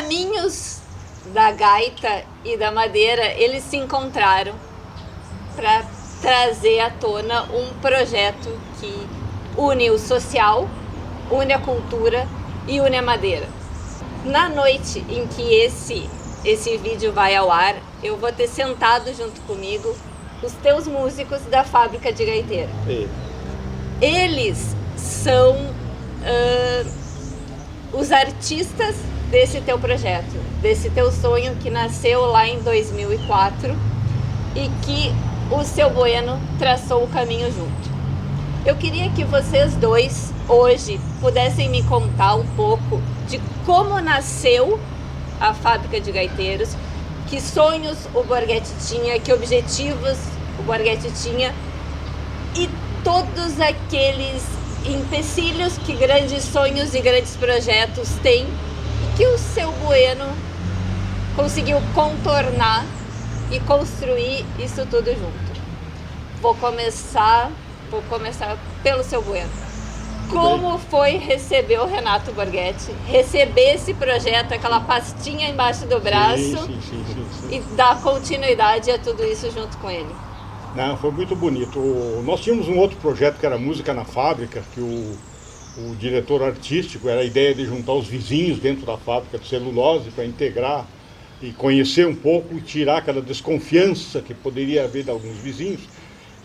caminhos da gaita e da madeira, eles se encontraram para trazer à tona um projeto que une o social, une a cultura e une a madeira. Na noite em que esse vídeo vai ao ar, eu vou ter sentado junto comigo os teus músicos da Fábrica de Gaiteiro. Eles são os artistas desse teu projeto, desse teu sonho que nasceu lá em 2004 e que o seu Bueno traçou o caminho junto. Eu queria que vocês dois, hoje, pudessem me contar um pouco de como nasceu a Fábrica de Gaiteiros, que sonhos o Borghetti tinha, que objetivos o Borghetti tinha e todos aqueles empecilhos que grandes sonhos e grandes projetos têm e que o seu Bueno conseguiu contornar e construir isso tudo junto. Vou começar pelo seu Bueno. Como foi receber o Renato Borghetti, receber esse projeto, aquela pastinha embaixo do braço e dar continuidade a tudo isso junto com ele? Não, foi muito bonito. Nós tínhamos um outro projeto que era Música na Fábrica, que o diretor artístico era a ideia de juntar os vizinhos dentro da fábrica de celulose para integrar e conhecer um pouco e tirar aquela desconfiança que poderia haver de alguns vizinhos,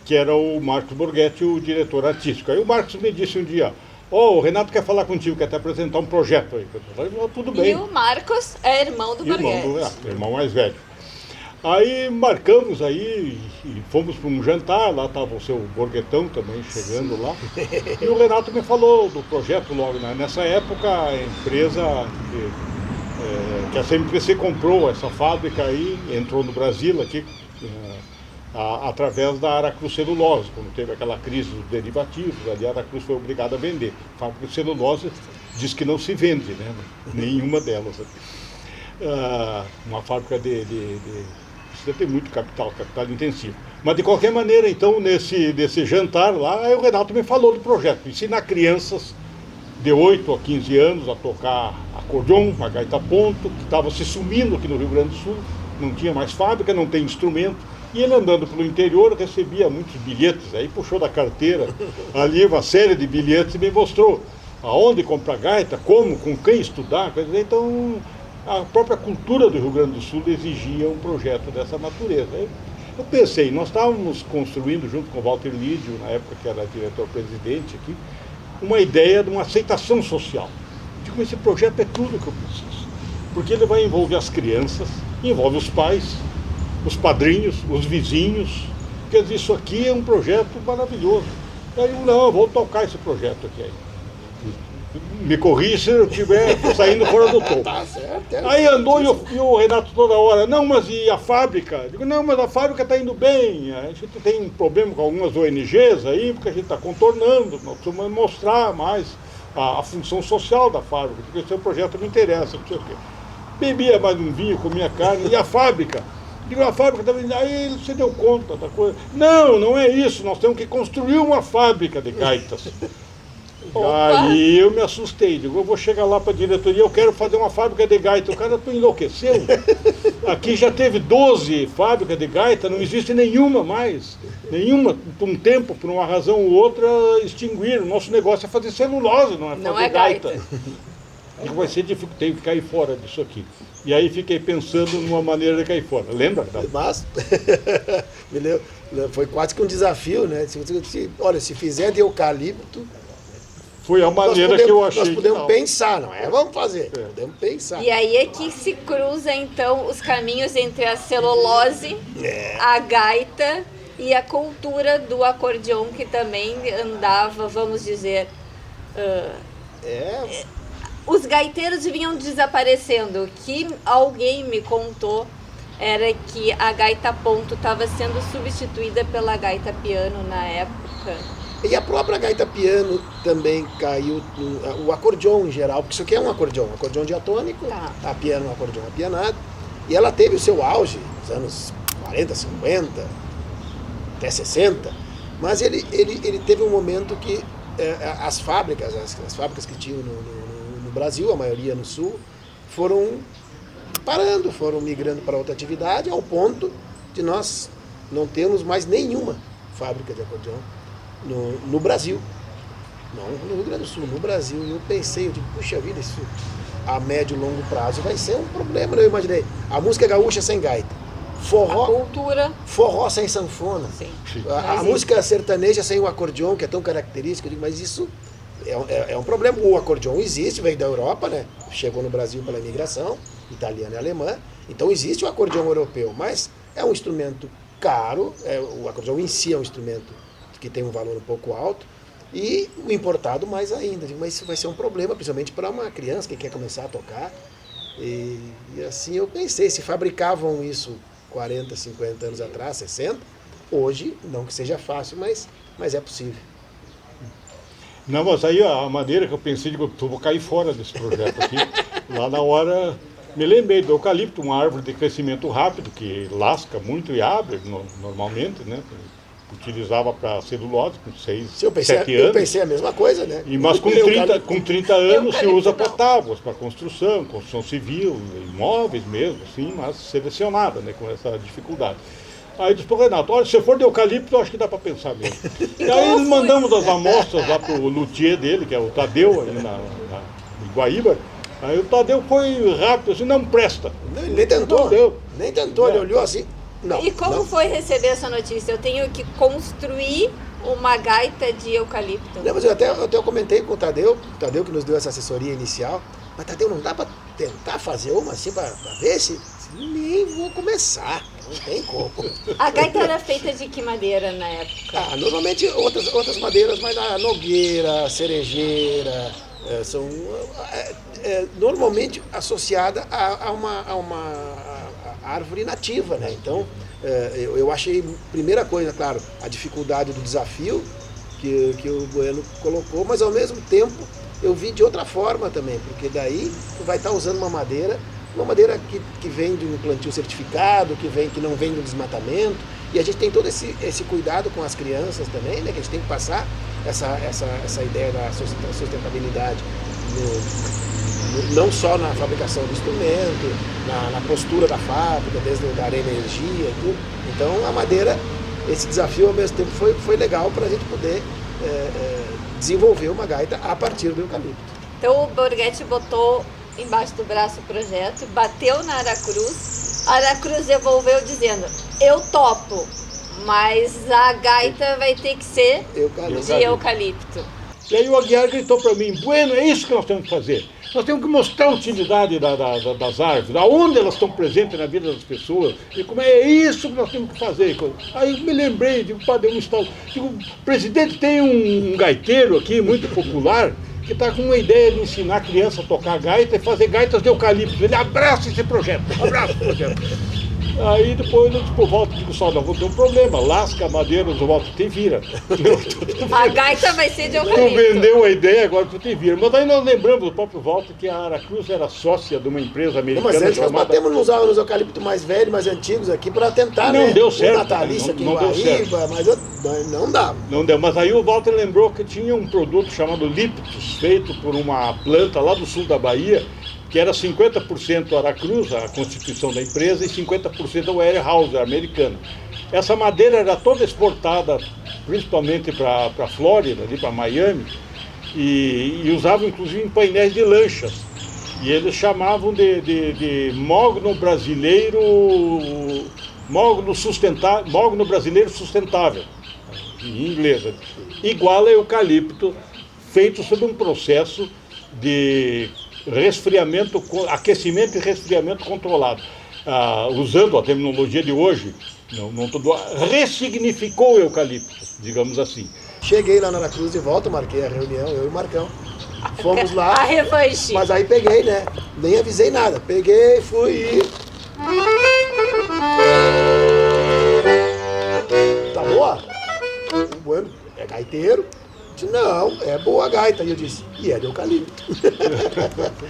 que era o Marcos Borghetti, o diretor artístico. Aí o Marcos me disse um dia, o Renato quer falar contigo, quer te apresentar um projeto aí. Eu falei, tudo bem. E o Marcos é irmão do Borghetti. Irmão mais velho. Aí marcamos aí e fomos para um jantar, lá estava o seu Borghetão também chegando lá. E o Renato me falou do projeto logo, né? Nessa época a empresa, que a CMPC comprou essa fábrica aí, entrou no Brasil aqui, através da Aracruz Celulose, quando teve aquela crise dos derivativos, ali a Aracruz foi obrigada a vender. A fábrica de celulose diz que não se vende, né? Nenhuma delas. Uma fábrica precisa ter muito capital intensivo. Mas de qualquer maneira, então, nesse jantar lá, o Renato me falou do projeto, ensinar crianças de 8 a 15 anos a tocar acordeon, a gaita ponto, que estava se sumindo aqui no Rio Grande do Sul, não tinha mais fábrica, não tem instrumento. E ele andando pelo interior recebia muitos bilhetes, aí puxou da carteira ali uma série de bilhetes e me mostrou aonde comprar gaita, como, com quem estudar. Então a própria cultura do Rio Grande do Sul exigia um projeto dessa natureza. Eu pensei, nós estávamos construindo junto com o Walter Lídio, na época que era diretor-presidente aqui, uma ideia de uma aceitação social. Digo, esse projeto é tudo que eu preciso, porque ele vai envolver as crianças, envolve os pais, os padrinhos, os vizinhos. Quer dizer, isso aqui é um projeto maravilhoso. Aí eu vou tocar esse projeto aqui aí. Me corri se eu estiver saindo fora do topo. Tá certo, aí andou e o Renato toda hora, não, mas e a fábrica? Eu digo, não, mas a fábrica está indo bem, a gente tem um problema com algumas ONGs aí, porque a gente está contornando, nós precisamos mostrar mais a função social da fábrica, porque esse projeto me interessa, não sei o quê. Bebia mais um vinho, comia carne, e a fábrica? Digo, a fábrica está vindo, aí você deu conta da coisa. Não, não é isso, nós temos que construir uma fábrica de gaitas. Aí eu me assustei, digo, eu vou chegar lá para a diretoria, eu quero fazer uma fábrica de gaita. O cara enlouqueceu. Aqui já teve 12 fábricas de gaita, não existe nenhuma mais. Nenhuma, por um tempo, por uma razão ou outra, extinguiram. Nosso negócio é fazer celulose, não é fazer gaita. Digo, vai ser difícil, tenho que cair fora disso aqui. E aí fiquei pensando numa maneira de cair fora. Lembra? Mas, foi quase que um desafio, né? Olha, se fizer de eucalipto... Foi a maneira que eu achei. Nós podemos pensar, não é? Vamos fazer, podemos pensar. E aí é que se cruza, então, os caminhos entre a celulose, a gaita e a cultura do acordeon, que também andava, vamos dizer... Os gaiteiros vinham desaparecendo. O que alguém me contou era que a gaita ponto estava sendo substituída pela gaita piano na época. E a própria gaita piano também caiu, o acordeon em geral, porque isso aqui é um acordeon diatônico, a piano é um acordeon apianado, e ela teve o seu auge nos anos 40, 50, até 60, mas ele teve um momento que as fábricas que tinham no Brasil, a maioria no Sul, foram parando, foram migrando para outra atividade, ao ponto de nós não termos mais nenhuma fábrica de acordeão no Brasil. Não no Rio Grande do Sul, no Brasil. E eu pensei, eu digo, puxa vida, isso a médio e longo prazo vai ser um problema. Eu imaginei, a música gaúcha sem gaita, forró sem sanfona, Sim. a música sertaneja sem o acordeão, que é tão característico. Eu digo, mas isso é um problema. O acordeão existe, veio da Europa, né? Chegou no Brasil pela imigração italiana e alemã. Então existe o acordeão europeu, mas é um instrumento caro. O acordeão em si é um instrumento que tem um valor um pouco alto. E o importado mais ainda. Mas isso vai ser um problema, principalmente para uma criança que quer começar a tocar. E assim eu pensei, se fabricavam isso 40, 50 anos atrás, 60, hoje, não que seja fácil, mas é possível. Não, mas aí a maneira que eu pensei, digo, eu vou cair fora desse projeto aqui. Lá na hora, me lembrei do eucalipto, uma árvore de crescimento rápido, que lasca muito e abre normalmente, né? Utilizava para celulose com 6, 7 anos. Eu pensei a mesma coisa, né? Mas com 30 anos se usa para tábuas, para construção civil, imóveis mesmo, assim, mas selecionada, né, com essa dificuldade. Aí disse para o Renato, olha, se for de eucalipto, eu acho que dá para pensar mesmo. E aí mandamos as amostras lá para o luthier dele, que é o Tadeu, aí em Guaíba. Aí o Tadeu foi rápido, assim, não presta. Ele nem tentou, ele olhou assim. Não, e como não. foi receber essa notícia? Eu tenho que construir uma gaita de eucalipto. Não, mas eu até comentei com o Tadeu que nos deu essa assessoria inicial. Mas, Tadeu, não dá para tentar fazer uma assim para ver se... Nem vou começar, não tem como. A gaita era feita de que madeira na época? Normalmente outras madeiras, mas a nogueira, cerejeira, são normalmente associada a uma árvore nativa, né? Então, eu achei, primeira coisa, claro, a dificuldade do desafio que o Bueno colocou, mas ao mesmo tempo eu vi de outra forma também, porque daí tu vai estar usando uma madeira que vem de um plantio certificado, que não vem do desmatamento, e a gente tem todo esse cuidado com as crianças também, né? Que a gente tem que passar essa ideia da sustentabilidade não só na fabricação do instrumento, na postura da fábrica, desde dar energia e tudo. Então a madeira, esse desafio ao mesmo tempo foi legal para a gente poder desenvolver uma gaita a partir do eucalipto. Então o Borghetti botou embaixo do braço o projeto, bateu na Aracruz, a Aracruz devolveu dizendo, eu topo, mas a gaita vai ter que ser de eucalipto. E aí o Aguiar gritou para mim, Bueno, é isso que nós temos que fazer. Nós temos que mostrar a utilidade das árvores, aonde elas estão presentes na vida das pessoas, e como é isso que nós temos que fazer. Aí eu me lembrei, digo, padre, o presidente tem um gaiteiro aqui muito popular, que está com uma ideia de ensinar a criança a tocar gaita e fazer gaitas de eucalipto. Ele abraça esse projeto, abraça o projeto. Aí depois eu disse pro Walter, digo só, não vou ter um problema, lasca a madeira, o Walter te vira. A gaita vai ser de eucalipto. Tu vendeu a ideia, agora tu te vira. Mas aí nós lembramos do próprio Walter que a Aracruz era sócia de uma empresa americana. Não, mas nós batemos nos eucaliptos mais velhos, mais antigos aqui para tentar, não, né? Deu certo. O natalício aqui em Guaíba, mas não dá. Não deu, mas aí o Walter lembrou que tinha um produto chamado Liptus, feito por uma planta lá do sul da Bahia, que era 50% Aracruz, a constituição da empresa, e 50% Weyerhaeuser, americano. Essa madeira era toda exportada, principalmente para a Flórida, ali para Miami, e usavam inclusive em painéis de lanchas. E eles chamavam de mogno brasileiro, mogno brasileiro sustentável, em inglês, igual a eucalipto, feito sob um processo de resfriamento, aquecimento e resfriamento controlado. Usando a terminologia de hoje, ressignificou o eucalipto, digamos assim. Cheguei lá na Aracruz de volta, marquei a reunião, eu e o Marcão. Fomos lá. A revanche. Mas aí peguei, né? Nem avisei nada. Peguei, fui e... Tá boa? O Bueno é gaiteiro. Disse, não, é boa a gaita. E eu disse, e é de eucalipto.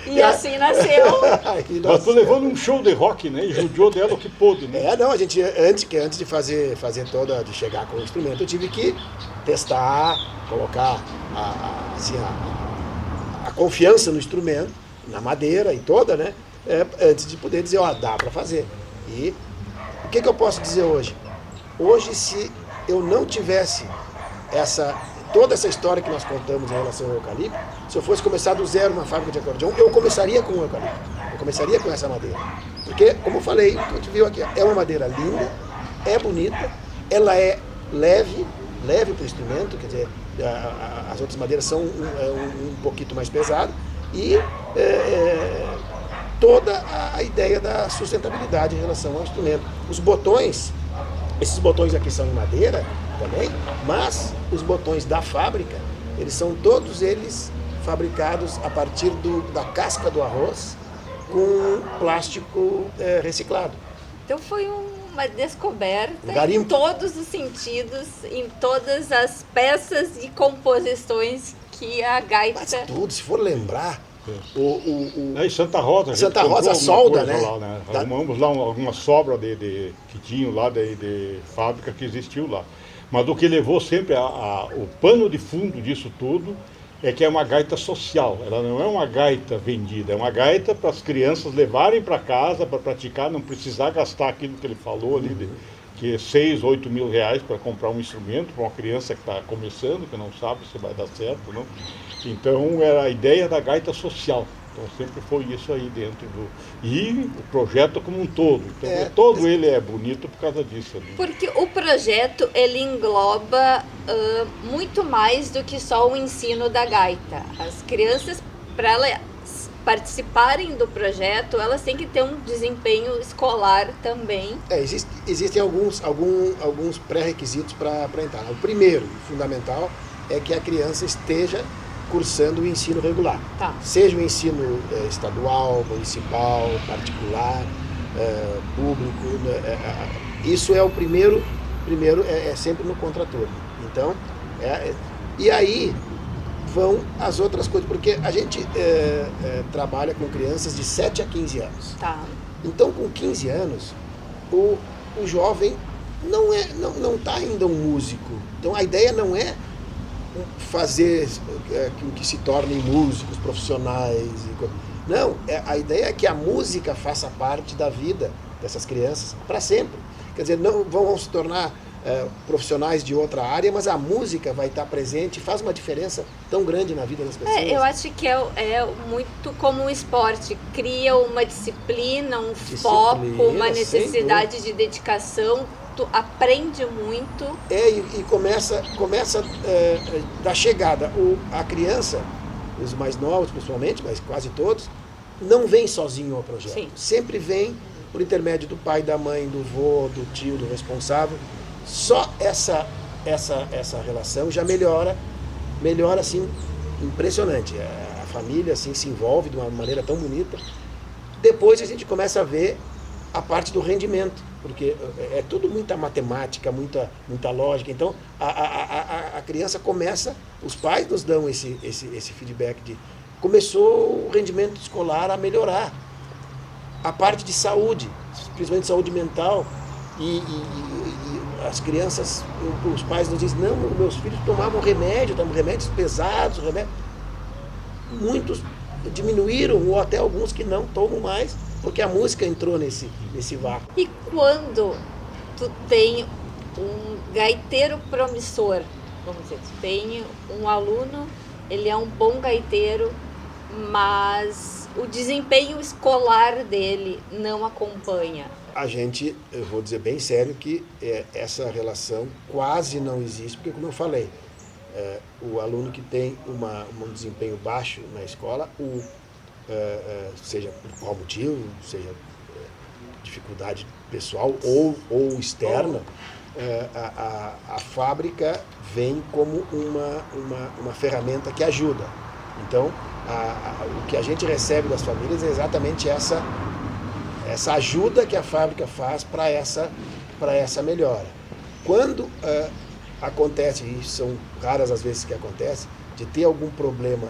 E assim nasceu. Mas tu levou num show de rock, né? E judiou dela o que pôde, né? Não, a gente, antes de fazer de chegar com o instrumento, eu tive que testar, colocar a confiança no instrumento, na madeira e toda, né? antes de poder dizer, dá para fazer. E o que eu posso dizer hoje? Hoje, se eu não tivesse toda essa história que nós contamos em relação ao eucalipto, se eu fosse começar do zero uma fábrica de acordeão, eu começaria com o eucalipto. Eu começaria com essa madeira. Porque, como eu falei, o que a gente viu aqui, é uma madeira linda, é bonita, ela é leve para o instrumento, quer dizer, as outras madeiras são um pouquinho mais pesadas, e toda a ideia da sustentabilidade em relação ao instrumento. Os botões, esses botões aqui são em madeira também, mas os botões da fábrica, todos eles fabricados a partir da casca do arroz com plástico reciclado. Então foi uma descoberta Garimpo. Em todos os sentidos, em todas as peças e composições que a gaita... Mas tudo, se for lembrar, Em Santa Rosa, Santa Rosa, a solda, né? Lá, né? Arrumamos lá alguma sobra que tinham lá de fábrica que existiu lá. Mas o que levou sempre o pano de fundo disso tudo é que é uma gaita social. Ela não é uma gaita vendida, é uma gaita para as crianças levarem para casa para praticar, não precisar gastar aquilo que ele falou ali, que é 6, 8 mil reais para comprar um instrumento para uma criança que está começando, que não sabe se vai dar certo, não. Então era a ideia da gaita social. Então sempre foi isso aí dentro E o projeto como um todo. Então todo ele é bonito por causa disso. Ali. Porque o projeto, ele engloba muito mais do que só o ensino da gaita. As crianças, para elas participarem do projeto, elas têm que ter um desempenho escolar também. Existem alguns pré-requisitos para entrar. O primeiro, fundamental, é que a criança esteja cursando o ensino regular. Tá. Seja o ensino estadual, municipal, particular, público. Isso é o primeiro é sempre no contraturno. Então, e aí vão as outras coisas, porque a gente trabalha com crianças de 7 a 15 anos. Tá. Então, com 15 anos, o jovem não está ainda um músico. Então, a ideia não é fazer com que se tornem músicos profissionais. Não, a ideia é que a música faça parte da vida dessas crianças para sempre. Quer dizer, não vão se tornar profissionais de outra área, mas a música vai estar presente e faz uma diferença tão grande na vida das pessoas. Eu acho que é muito como um esporte, cria uma disciplina, foco, uma necessidade de dedicação, tu aprende muito. E começa da chegada. A criança, os mais novos principalmente, mas quase todos, não vem sozinho ao projeto. Sim. Sempre vem por intermédio do pai, da mãe, do vô, do tio, do responsável. Só essa relação já melhora assim, impressionante. A família assim, se envolve de uma maneira tão bonita. Depois a gente começa a ver a parte do rendimento, porque é tudo muita matemática, muita lógica. Então a criança começa, os pais nos dão esse feedback de começou o rendimento escolar a melhorar. A parte de saúde, principalmente saúde mental, e as crianças, os pais nos dizem, não, meus filhos tomavam remédios pesados, muitos diminuíram, ou até alguns que não tomam mais, porque a música entrou nesse vácuo. E quando tu tem um gaiteiro promissor, vamos dizer, tu tem um aluno, ele é um bom gaiteiro, mas o desempenho escolar dele não acompanha. Eu vou dizer bem sério que essa relação quase não existe, porque como eu falei, o aluno que tem um desempenho baixo na escola, seja por qual motivo, seja dificuldade pessoal ou externa, a fábrica vem como uma ferramenta que ajuda. Então, o que a gente recebe das famílias é exatamente essa ajuda que a fábrica faz para essa melhora. Quando acontece, e são raras as vezes que acontece, de ter algum problema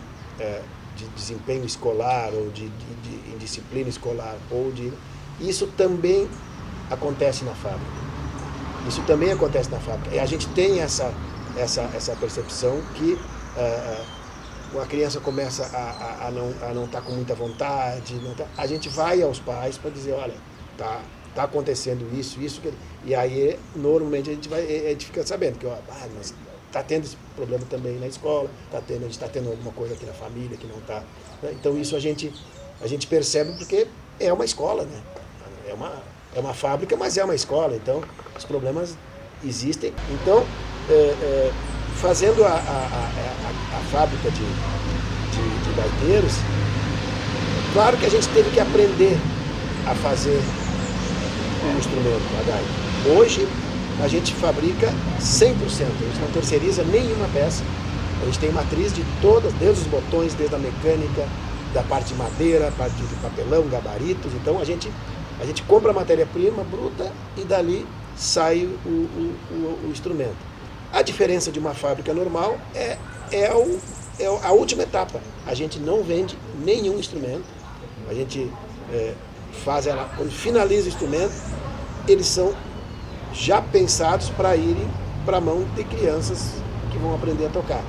de desempenho escolar ou de indisciplina escolar, isso também acontece na fábrica. E a gente tem essa percepção que a criança começa a não estar com muita vontade, a gente vai aos pais para dizer, olha, tá acontecendo isso, e aí normalmente a gente fica sabendo que mas está tendo esse problema também na escola, a gente está tendo alguma coisa aqui na família que não está. Então isso a gente percebe porque é uma escola, né? É uma fábrica, mas é uma escola, então os problemas existem. Então, fazendo a fábrica de gaiteiros, claro que a gente teve que aprender a fazer o instrumento, a gaita. Hoje, a gente fabrica 100%, a gente não terceiriza nenhuma peça. A gente tem matriz de todas, desde os botões, desde a mecânica, da parte de madeira, a parte de papelão, gabaritos. Então a gente compra a matéria-prima bruta e dali sai o instrumento. A diferença de uma fábrica normal é a última etapa. A gente não vende nenhum instrumento. A gente quando finaliza o instrumento, eles são já pensados para irem para a mão de crianças que vão aprender a tocar.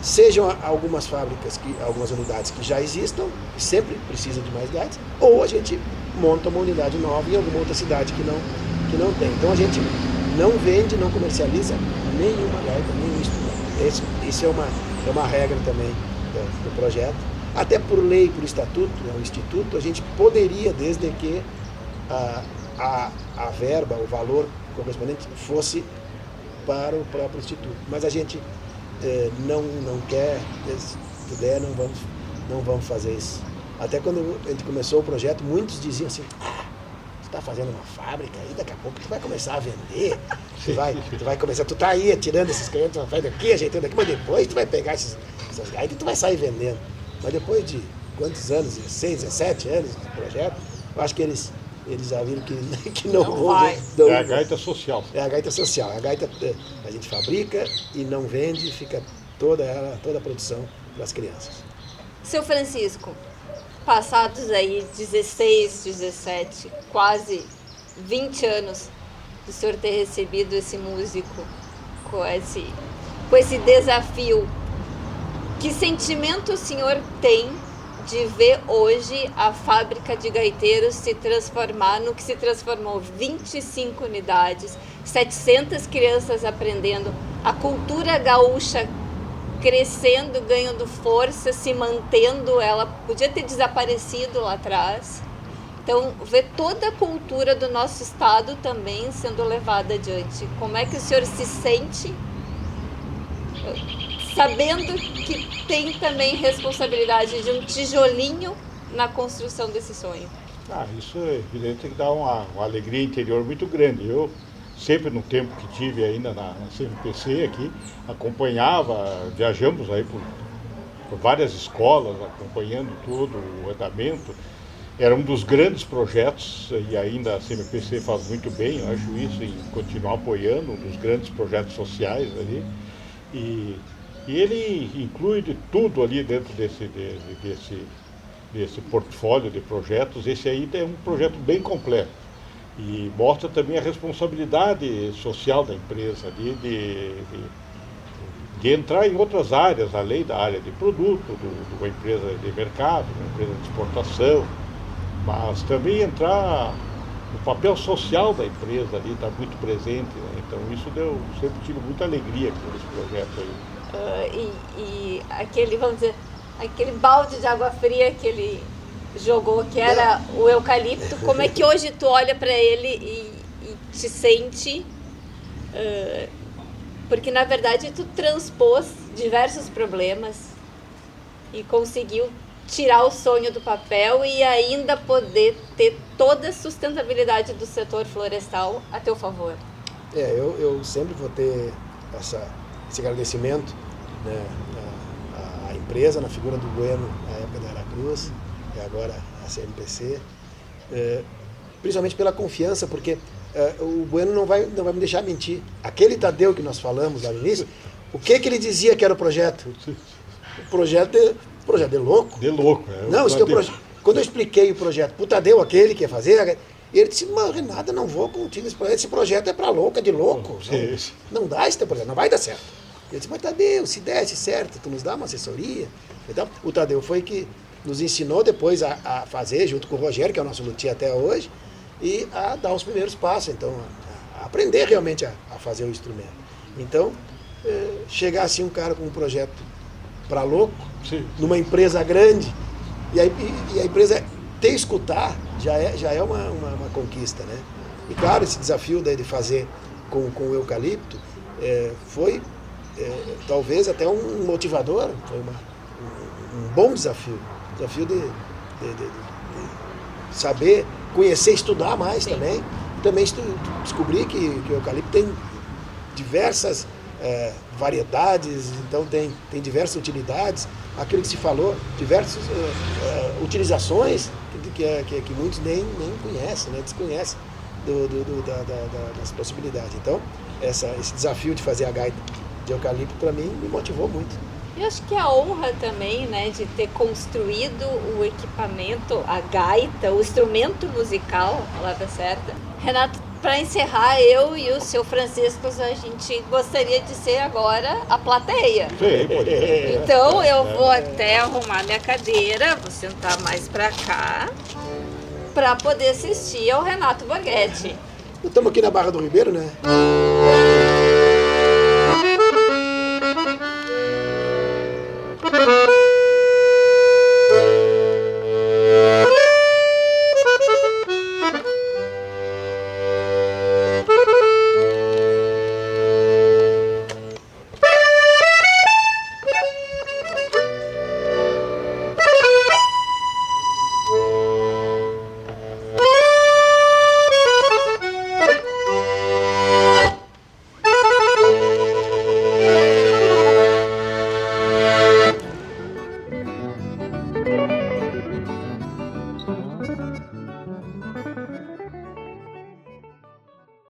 Sejam algumas fábricas, algumas unidades que já existam, e sempre precisa de mais gaitas, ou a gente monta uma unidade nova em alguma outra cidade que não tem. Então a gente não vende, não comercializa nenhuma gaita, nenhum instrumento. Isso é uma regra também do projeto. Até por lei, por estatuto, o instituto, a gente poderia, desde que a verba, o valor correspondente fosse para o próprio instituto. Mas a gente não quer, se puder, não vamos fazer isso. Até quando a gente começou o projeto, muitos diziam assim, você está fazendo uma fábrica aí, daqui a pouco tu vai começar a vender, tu vai começar, tu está aí tirando esses clientes, vai daqui, ajeitando aqui, mas depois tu vai pegar essas gaitas e tu vai sair vendendo. Mas depois de quantos anos, 16, 17 anos de projeto, eu acho que eles já viram que não vai. É a gaita social. É a gaita social. A gaita a gente fabrica e não vende, fica toda a produção para as crianças. Seu Francisco, passados aí 16, 17, quase 20 anos do senhor ter recebido esse músico com esse desafio, que sentimento o senhor tem de ver hoje a fábrica de gaiteiros se transformar no que se transformou? 25 unidades, 700 crianças aprendendo, a cultura gaúcha crescendo, ganhando força, se mantendo, ela podia ter desaparecido lá atrás. Então, ver toda a cultura do nosso estado também sendo levada adiante. Como é que o senhor se sente sabendo que tem também responsabilidade de um tijolinho na construção desse sonho? Isso é evidente que dá uma alegria interior muito grande. Eu sempre, no tempo que tive ainda na CMPC aqui, acompanhava, viajamos aí por várias escolas, acompanhando todo o andamento. Era um dos grandes projetos, e ainda a CMPC faz muito bem, eu acho isso, em continuar apoiando, um dos grandes projetos sociais ali. E ele inclui de tudo ali dentro desse portfólio de projetos. Esse aí é um projeto bem completo e mostra também a responsabilidade social da empresa ali de entrar em outras áreas, além da área de produto, de uma empresa de mercado, uma empresa de exportação, mas também entrar no papel social da empresa ali, está muito presente, né? Então isso sempre tive muita alegria com esse projeto aí. E aquele, vamos dizer, aquele balde de água fria que ele jogou, que era o eucalipto, como é que hoje tu olha para ele e te sente? Porque na verdade tu transpôs diversos problemas e conseguiu tirar o sonho do papel e ainda poder ter toda a sustentabilidade do setor florestal a teu favor. Eu sempre vou ter esse agradecimento, né, à empresa, na figura do Bueno, na época da Aracruz, e agora a CMPC, principalmente pela confiança, porque o Bueno não vai me deixar mentir. Aquele Tadeu que nós falamos lá no início, o que ele dizia que era o projeto? O projeto é louco. De louco, Não, quando eu expliquei o projeto pro Tadeu, aquele que ia fazer, ele disse, mas Renata, não vou contigo esse projeto é para louco, é de louco. Não dá esse teu projeto, não vai dar certo. Eu disse, mas Tadeu, se desse certo, tu nos dá uma assessoria. Então, o Tadeu foi que nos ensinou depois a fazer, junto com o Rogério, que é o nosso luthier até hoje, e a dar os primeiros passos, então, a aprender realmente a fazer o instrumento. Então, chegar assim um cara com um projeto para louco, Sim. numa empresa grande, e a empresa ter escutar, já é uma conquista, né? E claro, esse desafio de fazer com o eucalipto foi talvez até um motivador, foi um bom desafio. Desafio de saber, conhecer, estudar mais. Sim. Também descobri que o eucalipto tem diversas variedades, então tem diversas utilidades, aquilo que se falou, diversas utilizações que muitos nem conhecem, né? Desconhecem das possibilidades. Então, esse desafio de fazer a gaita de eucalipto, para mim, me motivou muito. Eu acho que a honra também, né, de ter construído o equipamento, a gaita, o instrumento musical, a palavra certa. Renato, para encerrar, eu e o seu Francisco, a gente gostaria de ser agora a plateia. Sim, pode. Então eu vou até arrumar minha cadeira, vou sentar mais para cá, para poder assistir ao Renato Borghetti. Estamos aqui na Barra do Ribeiro, né?